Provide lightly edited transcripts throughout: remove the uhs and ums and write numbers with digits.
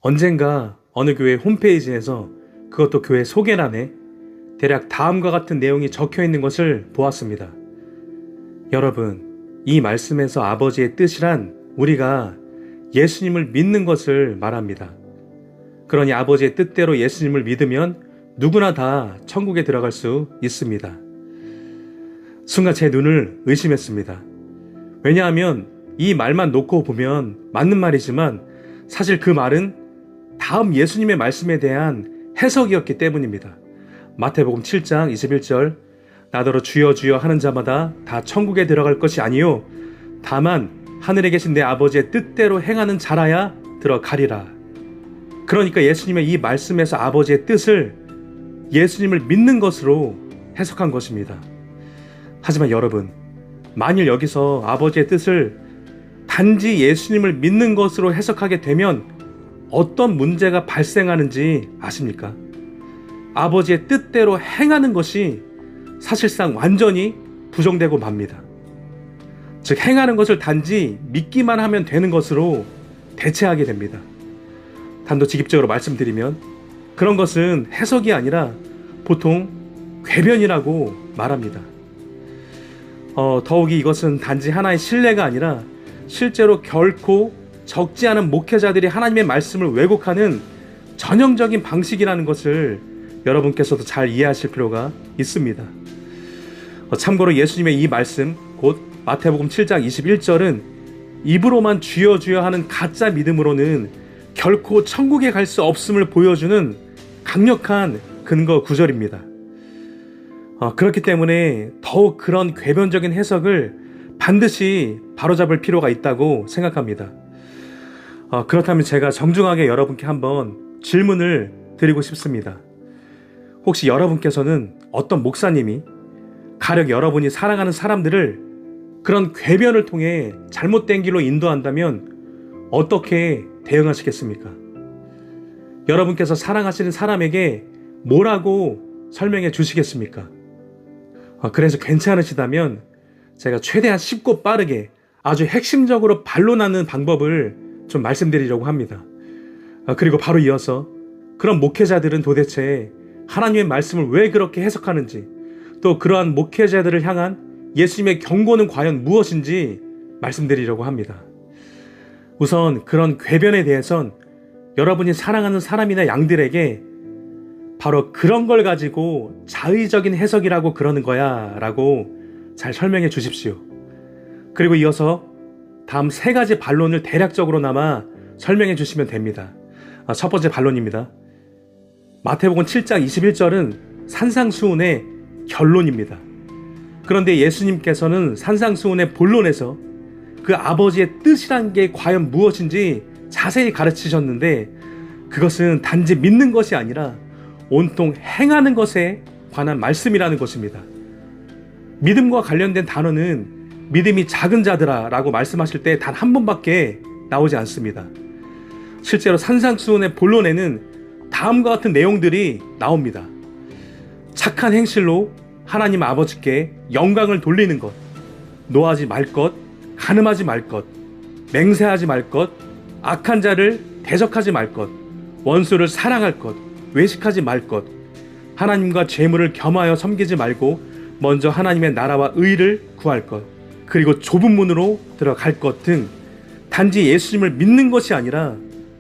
언젠가 어느 교회 홈페이지에서, 그것도 교회 소개란에 대략 다음과 같은 내용이 적혀 있는 것을 보았습니다. 여러분, 이 말씀에서 아버지의 뜻이란 우리가 예수님을 믿는 것을 말합니다. 그러니 아버지의 뜻대로 예수님을 믿으면 누구나 다 천국에 들어갈 수 있습니다. 순간 제 눈을 의심했습니다. 왜냐하면 이 말만 놓고 보면 맞는 말이지만 사실 그 말은 다음 예수님의 말씀에 대한 해석이었기 때문입니다. 마태복음 7장 21절, 나더러 주여 주여 하는 자마다 다 천국에 들어갈 것이 아니요 다만 하늘에 계신 내 아버지의 뜻대로 행하는 자라야 들어가리라. 그러니까 예수님의 이 말씀에서 아버지의 뜻을 예수님을 믿는 것으로 해석한 것입니다. 하지만 여러분, 만일 여기서 아버지의 뜻을 단지 예수님을 믿는 것으로 해석하게 되면 어떤 문제가 발생하는지 아십니까? 아버지의 뜻대로 행하는 것이 사실상 완전히 부정되고 맙니다. 즉, 행하는 것을 단지 믿기만 하면 되는 것으로 대체하게 됩니다. 단도직입적으로 말씀드리면 그런 것은 해석이 아니라 보통 궤변이라고 말합니다. 더욱이 이것은 단지 하나의 신뢰가 아니라 실제로 결코 적지 않은 목회자들이 하나님의 말씀을 왜곡하는 전형적인 방식이라는 것을 여러분께서도 잘 이해하실 필요가 있습니다. 참고로 예수님의 이 말씀, 곧 마태복음 7장 21절은 입으로만 주여 주여 하는 가짜 믿음으로는 결코 천국에 갈 수 없음을 보여주는 강력한 근거 구절입니다. 그렇기 때문에 더욱 그런 궤변적인 해석을 반드시 바로잡을 필요가 있다고 생각합니다. 그렇다면 제가 정중하게 여러분께 한번 질문을 드리고 싶습니다. 혹시 여러분께서는 어떤 목사님이 가령 여러분이 사랑하는 사람들을 그런 궤변을 통해 잘못된 길로 인도한다면 어떻게 대응하시겠습니까? 여러분께서 사랑하시는 사람에게 뭐라고 설명해 주시겠습니까? 그래서 괜찮으시다면 제가 최대한 쉽고 빠르게 아주 핵심적으로 반론하는 방법을 좀 말씀드리려고 합니다. 그리고 바로 이어서 그런 목회자들은 도대체 하나님의 말씀을 왜 그렇게 해석하는지, 또 그러한 목회자들을 향한 예수님의 경고는 과연 무엇인지 말씀드리려고 합니다. 우선 그런 궤변에 대해선 여러분이 사랑하는 사람이나 양들에게 바로 그런 걸 가지고 자의적인 해석이라고 그러는 거야 라고 잘 설명해 주십시오. 그리고 이어서 다음 3가지 반론을 대략적으로나마 설명해 주시면 됩니다. 첫 번째 반론입니다. 마태복음 7장 21절은 산상수훈의 결론입니다. 그런데 예수님께서는 산상수훈의 본론에서 그 아버지의 뜻이란 게 과연 무엇인지 자세히 가르치셨는데, 그것은 단지 믿는 것이 아니라 온통 행하는 것에 관한 말씀이라는 것입니다. 믿음과 관련된 단어는 믿음이 작은 자들아 라고 말씀하실 때 단 한 번밖에 나오지 않습니다. 실제로 산상수훈의 본론에는 다음과 같은 내용들이 나옵니다. 착한 행실로 하나님 아버지께 영광을 돌리는 것, 노하지 말 것, 간음하지 말 것, 맹세하지 말 것, 악한 자를 대적하지 말 것, 원수를 사랑할 것, 외식하지 말 것, 하나님과 재물을 겸하여 섬기지 말고 먼저 하나님의 나라와 의를 구할 것, 그리고 좁은 문으로 들어갈 것 등 단지 예수님을 믿는 것이 아니라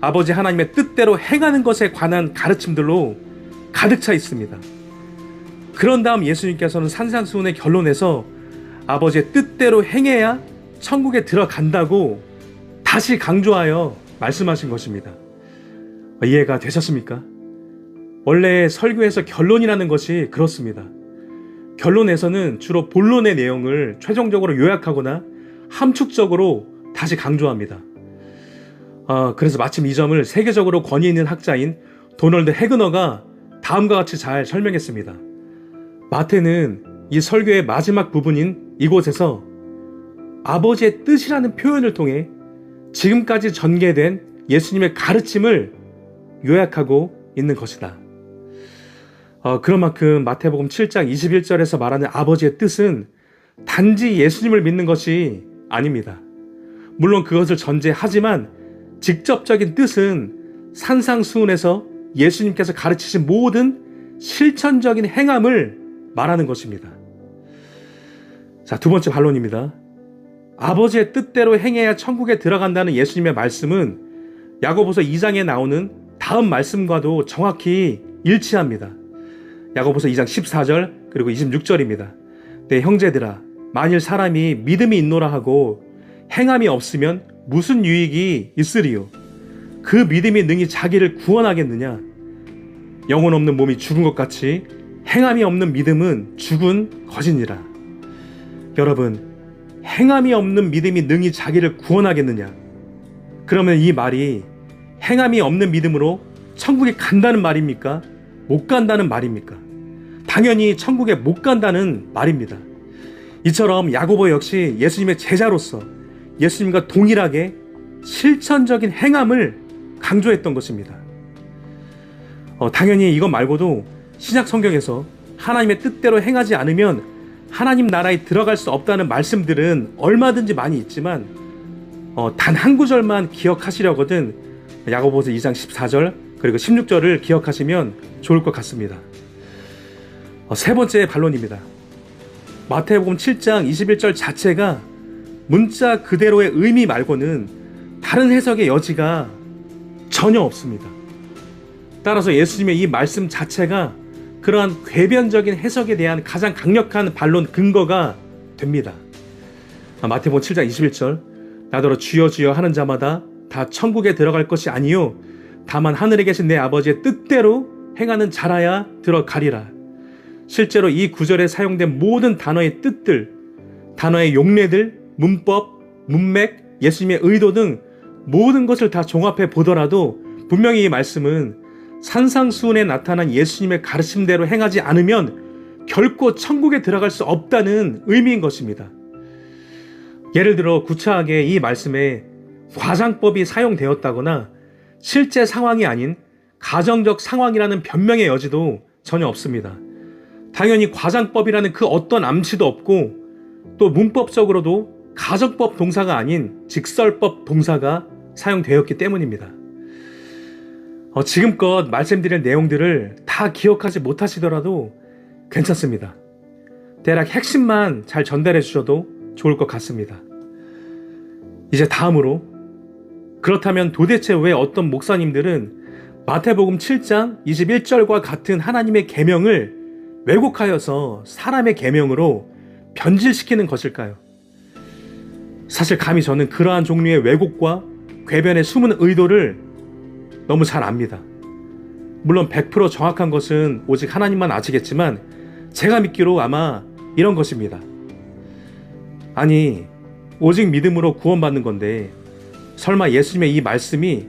아버지 하나님의 뜻대로 행하는 것에 관한 가르침들로 가득 차 있습니다. 그런 다음 예수님께서는 산상수훈의 결론에서 아버지의 뜻대로 행해야 천국에 들어간다고 다시 강조하여 말씀하신 것입니다. 이해가 되셨습니까? 원래 설교에서 결론이라는 것이 그렇습니다. 결론에서는 주로 본론의 내용을 최종적으로 요약하거나 함축적으로 다시 강조합니다. 그래서 마침 이 점을 세계적으로 권위 있는 학자인 도널드 해그너가 다음과 같이 잘 설명했습니다. 마태는 이 설교의 마지막 부분인 이곳에서 아버지의 뜻이라는 표현을 통해 지금까지 전개된 예수님의 가르침을 요약하고 있는 것이다. 그런 만큼 마태복음 7장 21절에서 말하는 아버지의 뜻은 단지 예수님을 믿는 것이 아닙니다. 물론 그것을 전제하지만 직접적인 뜻은 산상수훈에서 예수님께서 가르치신 모든 실천적인 행함을 말하는 것입니다. 자, 두 번째 반론입니다. 아버지의 뜻대로 행해야 천국에 들어간다는 예수님의 말씀은 야고보서 2장에 나오는 다음 말씀과도 정확히 일치합니다. 야고보서 2장 14절 그리고 26절입니다. 내 형제들아, 만일 사람이 믿음이 있노라 하고 행함이 없으면 무슨 유익이 있으리요? 그 믿음이 능히 자기를 구원하겠느냐? 영혼 없는 몸이 죽은 것 같이 행함이 없는 믿음은 죽은 것이니라. 여러분, 행함이 없는 믿음이 능히 자기를 구원하겠느냐? 그러면 이 말이 행함이 없는 믿음으로 천국에 간다는 말입니까? 못 간다는 말입니까? 당연히 천국에 못 간다는 말입니다. 이처럼 야고보 역시 예수님의 제자로서 예수님과 동일하게 실천적인 행함을 강조했던 것입니다. 당연히 이것 말고도 신약 성경에서 하나님의 뜻대로 행하지 않으면 하나님 나라에 들어갈 수 없다는 말씀들은 얼마든지 많이 있지만 단 한 구절만 기억하시려거든 야고보서 2장 14절 그리고 16절을 기억하시면 좋을 것 같습니다. 세 번째 반론입니다. 마태복음 7장 21절 자체가 문자 그대로의 의미 말고는 다른 해석의 여지가 전혀 없습니다. 따라서 예수님의 이 말씀 자체가 그러한 궤변적인 해석에 대한 가장 강력한 반론 근거가 됩니다. 마태복음 7장 21절 나더러 주여 주여 하는 자마다 다 천국에 들어갈 것이 아니요 다만 하늘에 계신 내 아버지의 뜻대로 행하는 자라야 들어가리라. 실제로 이 구절에 사용된 모든 단어의 뜻들, 단어의 용례들, 문법, 문맥, 예수님의 의도 등 모든 것을 다 종합해 보더라도 분명히 이 말씀은 산상수훈에 나타난 예수님의 가르침대로 행하지 않으면 결코 천국에 들어갈 수 없다는 의미인 것입니다. 예를 들어 구차하게 이 말씀에 과장법이 사용되었다거나 실제 상황이 아닌 가정적 상황이라는 변명의 여지도 전혀 없습니다. 당연히 과장법이라는 그 어떤 암시도 없고 또 문법적으로도 가정법 동사가 아닌 직설법 동사가 사용되었기 때문입니다. 지금껏 말씀드린 내용들을 다 기억하지 못하시더라도 괜찮습니다. 대략 핵심만 잘 전달해 주셔도 좋을 것 같습니다. 이제 다음으로 그렇다면 도대체 왜 어떤 목사님들은 마태복음 7장 21절과 같은 하나님의 계명을 왜곡하여서 사람의 계명으로 변질시키는 것일까요? 사실 감히 저는 그러한 종류의 왜곡과 궤변의 숨은 의도를 너무 잘 압니다. 물론 100% 정확한 것은 오직 하나님만 아시겠지만 제가 믿기로 아마 이런 것입니다. 아니, 오직 믿음으로 구원받는 건데 설마 예수님의 이 말씀이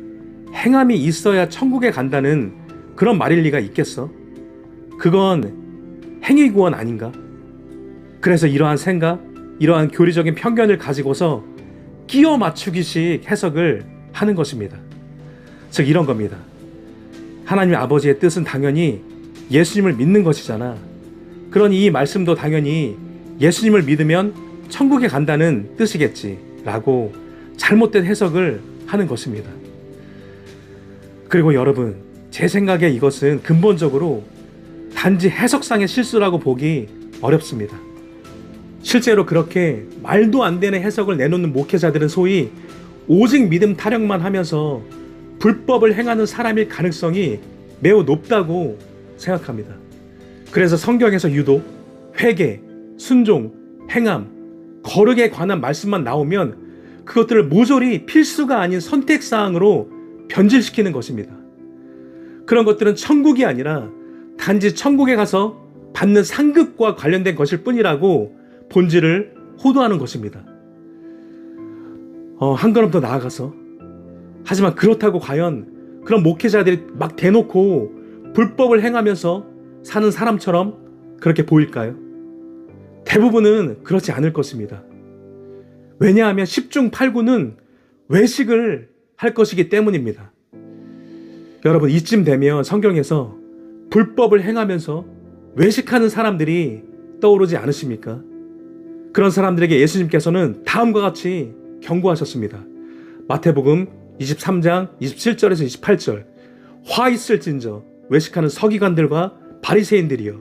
행함이 있어야 천국에 간다는 그런 말일 리가 있겠어? 그건 행위 구원 아닌가? 그래서 이러한 생각, 이러한 교리적인 편견을 가지고서 끼워 맞추기식 해석을 하는 것입니다. 즉 이런 겁니다. 하나님 아버지의 뜻은 당연히 예수님을 믿는 것이잖아. 그러니 이 말씀도 당연히 예수님을 믿으면 천국에 간다는 뜻이겠지 라고 잘못된 해석을 하는 것입니다. 그리고 여러분, 제 생각에 이것은 근본적으로 단지 해석상의 실수라고 보기 어렵습니다. 실제로 그렇게 말도 안 되는 해석을 내놓는 목회자들은 소위 오직 믿음 타령만 하면서 불법을 행하는 사람일 가능성이 매우 높다고 생각합니다. 그래서 성경에서 유독 회개, 순종, 행함, 거룩에 관한 말씀만 나오면 그것들을 모조리 필수가 아닌 선택사항으로 변질시키는 것입니다. 그런 것들은 천국이 아니라 단지 천국에 가서 받는 상급과 관련된 것일 뿐이라고 본질을 호도하는 것입니다. 한 걸음 더 나아가서 하지만 그렇다고 과연 그런 목회자들이 막 대놓고 불법을 행하면서 사는 사람처럼 그렇게 보일까요? 대부분은 그렇지 않을 것입니다. 왜냐하면 10중 8구는 외식을 할 것이기 때문입니다. 여러분, 이쯤 되면 성경에서 불법을 행하면서 외식하는 사람들이 떠오르지 않으십니까? 그런 사람들에게 예수님께서는 다음과 같이 경고하셨습니다. 마태복음 23장 27절에서 28절 화 있을진저 외식하는 서기관들과 바리새인들이여,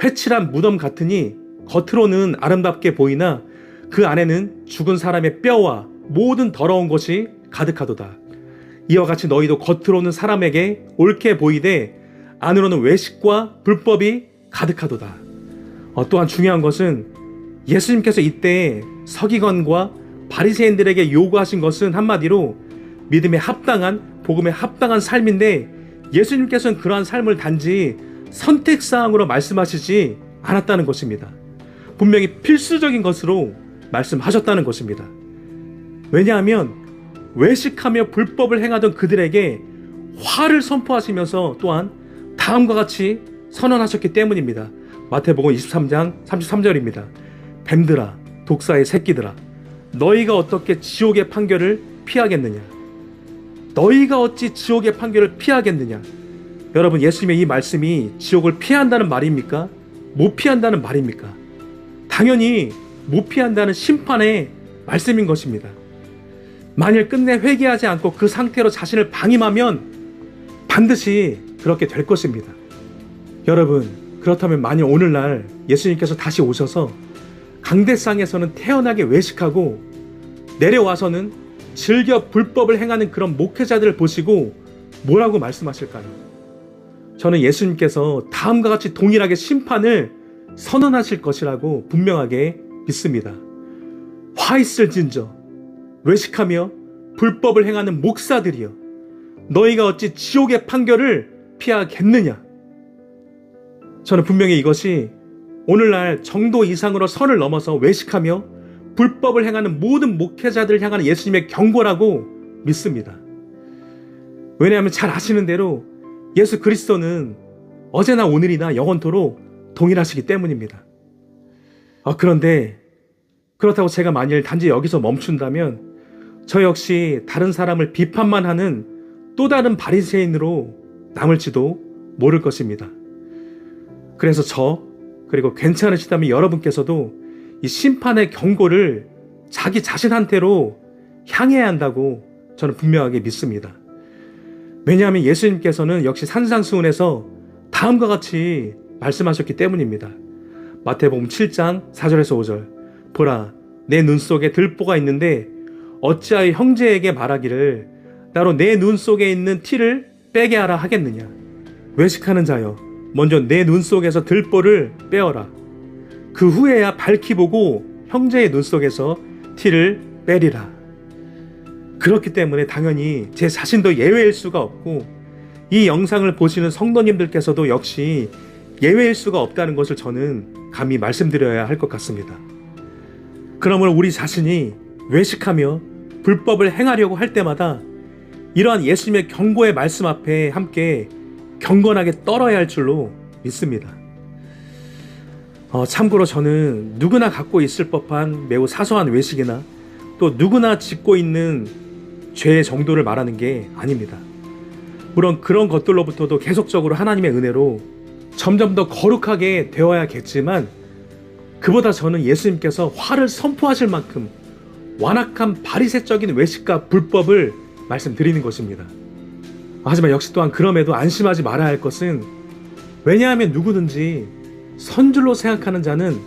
회칠한 무덤 같으니 겉으로는 아름답게 보이나 그 안에는 죽은 사람의 뼈와 모든 더러운 것이 가득하도다. 이와 같이 너희도 겉으로는 사람에게 옳게 보이되 안으로는 외식과 불법이 가득하도다. 또한 중요한 것은 예수님께서 이때 서기관과 바리새인들에게 요구하신 것은 한마디로 믿음에 합당한, 복음에 합당한 삶인데, 예수님께서는 그러한 삶을 단지 선택사항으로 말씀하시지 않았다는 것입니다. 분명히 필수적인 것으로 말씀하셨다는 것입니다. 왜냐하면 외식하며 불법을 행하던 그들에게 화를 선포하시면서 또한 다음과 같이 선언하셨기 때문입니다. 마태복음 23장 33절입니다. 뱀들아, 독사의 새끼들아, 너희가 어떻게 지옥의 판결을 피하겠느냐? 너희가 어찌 지옥의 판결을 피하겠느냐? 여러분, 예수님의 이 말씀이 지옥을 피한다는 말입니까? 못 피한다는 말입니까? 당연히 못 피한다는 심판의 말씀인 것입니다. 만일 끝내 회개하지 않고 그 상태로 자신을 방임하면 반드시 그렇게 될 것입니다. 여러분, 그렇다면 만일 오늘날 예수님께서 다시 오셔서 강대상에서는 태연하게 외식하고 내려와서는 즐겨 불법을 행하는 그런 목회자들을 보시고 뭐라고 말씀하실까요? 저는 예수님께서 다음과 같이 동일하게 심판을 선언하실 것이라고 분명하게 믿습니다. 화 있을진저 외식하며 불법을 행하는 목사들이여, 너희가 어찌 지옥의 판결을 피하겠느냐? 저는 분명히 이것이 오늘날 정도 이상으로 선을 넘어서 외식하며 불법을 행하는 모든 목회자들을 향하는 예수님의 경고라고 믿습니다. 왜냐하면 잘 아시는 대로 예수 그리스도는 어제나 오늘이나 영원토록 동일하시기 때문입니다. 그런데 그렇다고 제가 만일 단지 여기서 멈춘다면 저 역시 다른 사람을 비판만 하는 또 다른 바리새인으로 남을지도 모를 것입니다. 그래서 그리고 괜찮으시다면 여러분께서도 이 심판의 경고를 자기 자신한테로 향해야 한다고 저는 분명하게 믿습니다. 왜냐하면 예수님께서는 역시 산상수훈에서 다음과 같이 말씀하셨기 때문입니다. 마태복음 7장 4절에서 5절. 보라, 내 눈 속에 들보가 있는데 어찌하여 형제에게 말하기를 나로 내 눈 속에 있는 티를 빼게 하라 하겠느냐? 외식하는 자여, 먼저 내 눈 속에서 들보를 빼어라. 그 후에야 밝히 보고 형제의 눈 속에서 티를 빼리라. 그렇기 때문에 당연히 제 자신도 예외일 수가 없고 이 영상을 보시는 성도님들께서도 역시 예외일 수가 없다는 것을 저는 감히 말씀드려야 할 것 같습니다. 그러므로 우리 자신이 외식하며 불법을 행하려고 할 때마다 이러한 예수님의 경고의 말씀 앞에 함께 경건하게 떨어야 할 줄로 믿습니다. 참고로 저는 누구나 갖고 있을 법한 매우 사소한 외식이나 또 누구나 짓고 있는 죄의 정도를 말하는 게 아닙니다. 물론 그런 것들로부터도 계속적으로 하나님의 은혜로 점점 더 거룩하게 되어야겠지만 그보다 저는 예수님께서 화를 선포하실 만큼 완악한 바리새적인 외식과 불법을 말씀드리는 것입니다. 하지만 역시 또한 그럼에도 안심하지 말아야 할 것은, 왜냐하면 누구든지 선줄로 생각하는 자는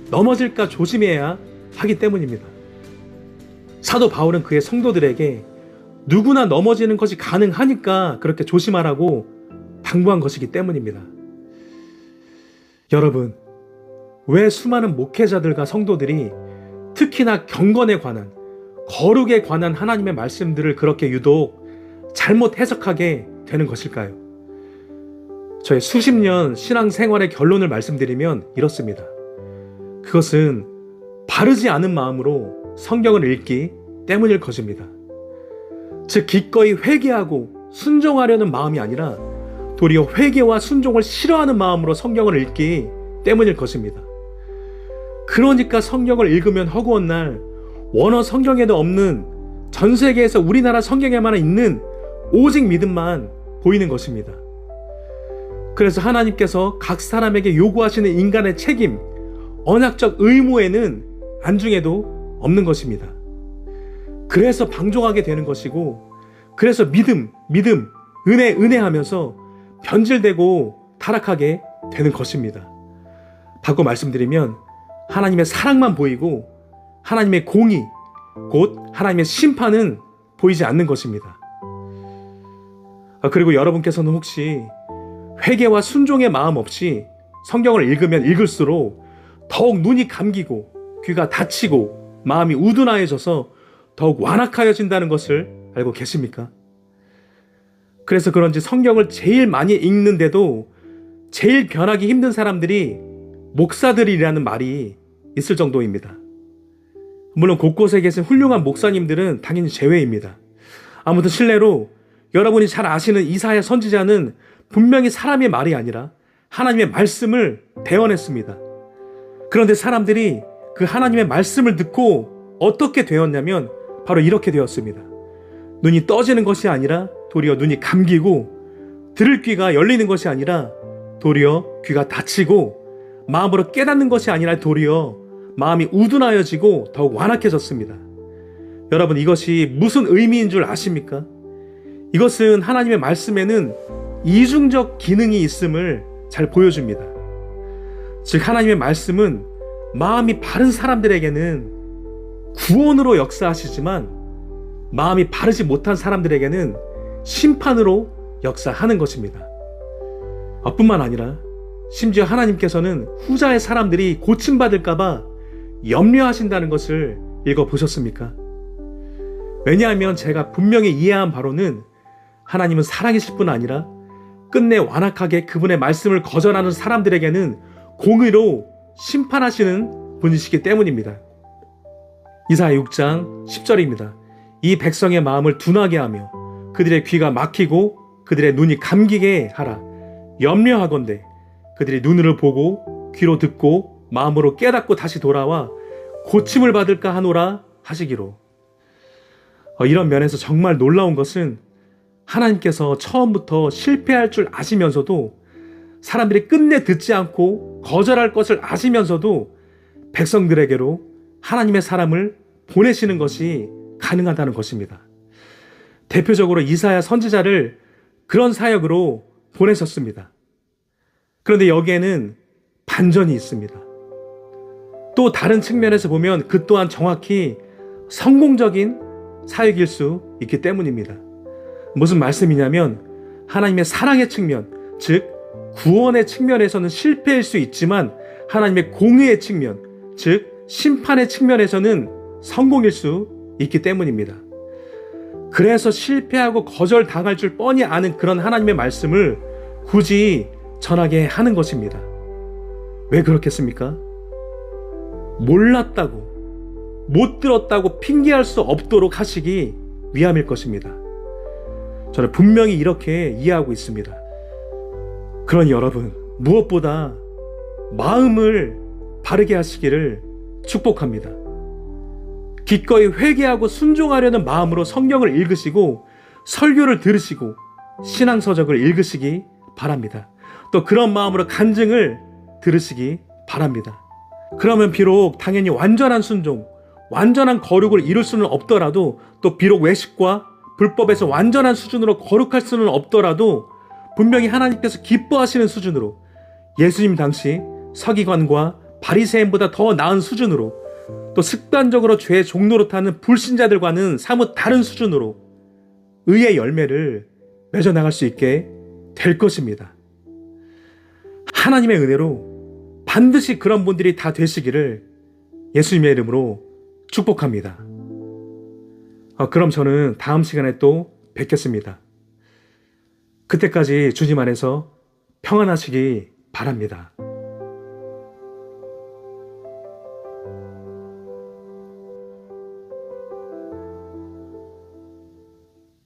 넘어질까 조심해야 하기 때문입니다. 사도 바울은 그의 성도들에게 누구나 넘어지는 것이 가능하니까 그렇게 조심하라고 당부한 것이기 때문입니다. 여러분, 왜 수많은 목회자들과 성도들이 특히나 경건에 관한, 거룩에 관한 하나님의 말씀들을 그렇게 유독 잘못 해석하게 되는 것일까요? 저의 수십 년 신앙생활의 결론을 말씀드리면 이렇습니다. 그것은 바르지 않은 마음으로 성경을 읽기 때문일 것입니다. 즉 기꺼이 회개하고 순종하려는 마음이 아니라 도리어 회개와 순종을 싫어하는 마음으로 성경을 읽기 때문일 것입니다. 그러니까 성경을 읽으면 허구한 날 원어 성경에도 없는, 전 세계에서 우리나라 성경에만 있는 오직 믿음만 보이는 것입니다. 그래서 하나님께서 각 사람에게 요구하시는 인간의 책임, 언약적 의무에는 안중에도 없는 것입니다. 그래서 방종하게 되는 것이고, 그래서 믿음, 은혜 하면서 변질되고 타락하게 되는 것입니다. 바꿔 말씀드리면 하나님의 사랑만 보이고 하나님의 공의, 곧 하나님의 심판은 보이지 않는 것입니다. 그리고 여러분께서는 혹시 회개와 순종의 마음 없이 성경을 읽으면 읽을수록 더욱 눈이 감기고 귀가 닫히고 마음이 우둔하여져서 더욱 완악하여진다는 것을 알고 계십니까? 그래서 그런지 성경을 제일 많이 읽는데도 제일 변하기 힘든 사람들이 목사들이라는 말이 있을 정도입니다. 물론 곳곳에 계신 훌륭한 목사님들은 당연히 제외입니다. 아무튼 실례로 여러분이 잘 아시는 이사야 선지자는 분명히 사람의 말이 아니라 하나님의 말씀을 대언했습니다. 그런데 사람들이 그 하나님의 말씀을 듣고 어떻게 되었냐면 바로 이렇게 되었습니다. 눈이 떠지는 것이 아니라 도리어 눈이 감기고 들을 귀가 열리는 것이 아니라 도리어 귀가 닫히고 마음으로 깨닫는 것이 아니라 도리어 마음이 우둔하여지고 더욱 완악해졌습니다. 여러분, 이것이 무슨 의미인 줄 아십니까? 이것은 하나님의 말씀에는 이중적 기능이 있음을 잘 보여줍니다. 즉 하나님의 말씀은 마음이 바른 사람들에게는 구원으로 역사하시지만 마음이 바르지 못한 사람들에게는 심판으로 역사하는 것입니다. 뿐만 아니라 심지어 하나님께서는 후자의 사람들이 고침받을까봐 염려하신다는 것을 읽어보셨습니까? 왜냐하면 제가 분명히 이해한 바로는 하나님은 사랑이실 뿐 아니라 끝내 완악하게 그분의 말씀을 거절하는 사람들에게는 공의로 심판하시는 분이시기 때문입니다. 이사야 6장 10절입니다. 이 백성의 마음을 둔하게 하며 그들의 귀가 막히고 그들의 눈이 감기게 하라. 염려하건대 그들이 눈으로 보고 귀로 듣고 마음으로 깨닫고 다시 돌아와 고침을 받을까 하노라 하시기로. 이런 면에서 정말 놀라운 것은 하나님께서 처음부터 실패할 줄 아시면서도 사람들이 끝내 듣지 않고 거절할 것을 아시면서도 백성들에게로 하나님의 사람을 보내시는 것이 가능하다는 것입니다. 대표적으로 이사야 선지자를 그런 사역으로 보내셨습니다. 그런데 여기에는 반전이 있습니다. 또 다른 측면에서 보면 그 또한 정확히 성공적인 사역일 수 있기 때문입니다. 무슨 말씀이냐면 하나님의 사랑의 측면, 즉 구원의 측면에서는 실패일 수 있지만 하나님의 공의의 측면, 즉 심판의 측면에서는 성공일 수 있기 때문입니다. 그래서 실패하고 거절당할 줄 뻔히 아는 그런 하나님의 말씀을 굳이 전하게 하는 것입니다. 왜 그렇겠습니까? 몰랐다고, 못 들었다고 핑계할 수 없도록 하시기 위함일 것입니다. 저는 분명히 이렇게 이해하고 있습니다. 그러니 여러분, 무엇보다 마음을 바르게 하시기를 축복합니다. 기꺼이 회개하고 순종하려는 마음으로 성경을 읽으시고 설교를 들으시고 신앙서적을 읽으시기 바랍니다. 또 그런 마음으로 간증을 들으시기 바랍니다. 그러면 비록 당연히 완전한 순종, 완전한 거룩을 이룰 수는 없더라도, 또 비록 외식과 불법에서 완전한 수준으로 거룩할 수는 없더라도 분명히 하나님께서 기뻐하시는 수준으로, 예수님 당시 서기관과 바리새인보다 더 나은 수준으로, 또 습관적으로 죄의 종로로 타는 불신자들과는 사뭇 다른 수준으로 의의 열매를 맺어나갈 수 있게 될 것입니다. 하나님의 은혜로 반드시 그런 분들이 다 되시기를 예수님의 이름으로 축복합니다. 그럼 저는 다음 시간에 또 뵙겠습니다. 그때까지 주님 안에서 평안하시기 바랍니다.